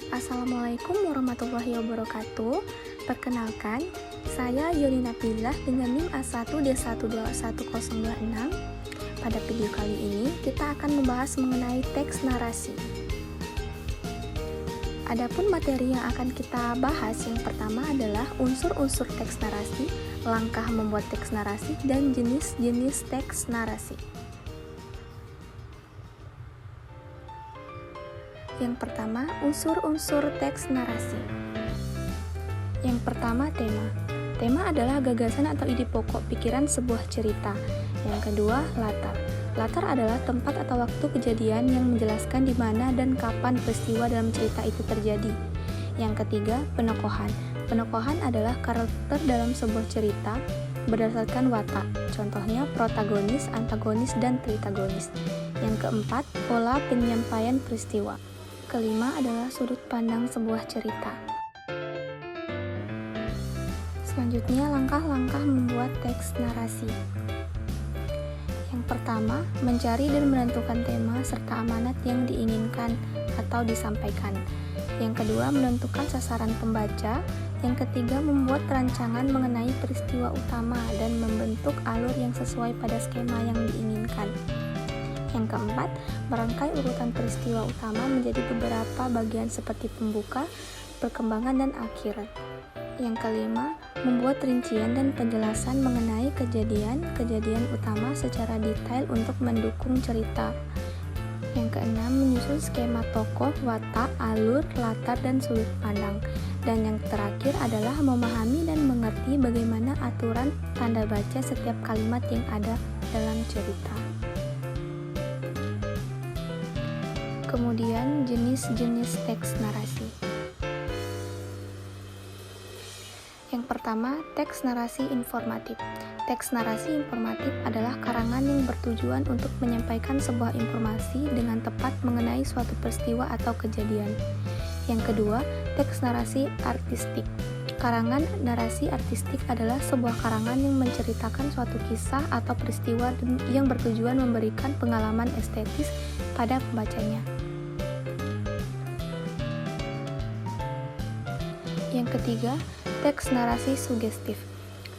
Assalamualaikum warahmatullahi wabarakatuh. Perkenalkan, saya Yolina Pilah dengan NIM A1D1211026. Pada video kali ini, kita akan membahas mengenai teks narasi. Adapun materi yang akan kita bahas yang pertama adalah unsur-unsur teks narasi, langkah membuat teks narasi, dan jenis-jenis teks narasi. Yang pertama, unsur-unsur teks narasi. Yang pertama, tema. Tema adalah gagasan atau ide pokok pikiran sebuah cerita. Yang kedua, latar. Latar adalah tempat atau waktu kejadian yang menjelaskan di mana dan kapan peristiwa dalam cerita itu terjadi. Yang ketiga, penokohan. Penokohan adalah karakter dalam sebuah cerita berdasarkan watak. Contohnya protagonis, antagonis, dan tritagonis. Yang keempat, pola penyampaian peristiwa. Kelima adalah sudut pandang sebuah cerita. Selanjutnya, langkah-langkah membuat teks narasi. Yang pertama, mencari dan menentukan tema serta amanat yang diinginkan atau disampaikan. Yang kedua, menentukan sasaran pembaca. Yang ketiga, membuat rancangan mengenai peristiwa utama dan membentuk alur yang sesuai pada skema yang diinginkan. Yang keempat, merangkai urutan peristiwa utama menjadi beberapa bagian seperti pembuka, perkembangan, dan akhir. Yang kelima, membuat rincian dan penjelasan mengenai kejadian utama secara detail untuk mendukung cerita. Yang keenam, menyusun skema tokoh, watak, alur, latar, dan sudut pandang. Dan yang terakhir adalah memahami dan mengerti bagaimana aturan tanda baca setiap kalimat yang ada dalam cerita. Kemudian, jenis-jenis teks narasi. Yang pertama, teks narasi informatif. Teks narasi informatif adalah karangan yang bertujuan untuk menyampaikan sebuah informasi dengan tepat mengenai suatu peristiwa atau kejadian. Yang kedua, teks narasi artistik. Karangan narasi artistik adalah sebuah karangan yang menceritakan suatu kisah atau peristiwa yang bertujuan memberikan pengalaman estetis pada pembacanya. Yang ketiga, teks narasi sugestif.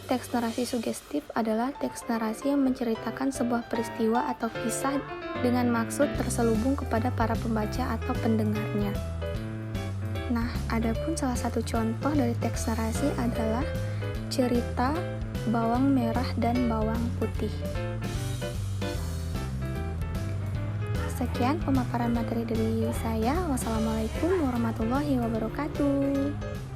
Teks narasi sugestif adalah teks narasi yang menceritakan sebuah peristiwa atau kisah dengan maksud terselubung kepada para pembaca atau pendengarnya. Nah, adapun salah satu contoh dari teks narasi adalah cerita bawang merah dan bawang putih. Sekian pemaparan materi dari saya. Wassalamualaikum warahmatullahi wabarakatuh.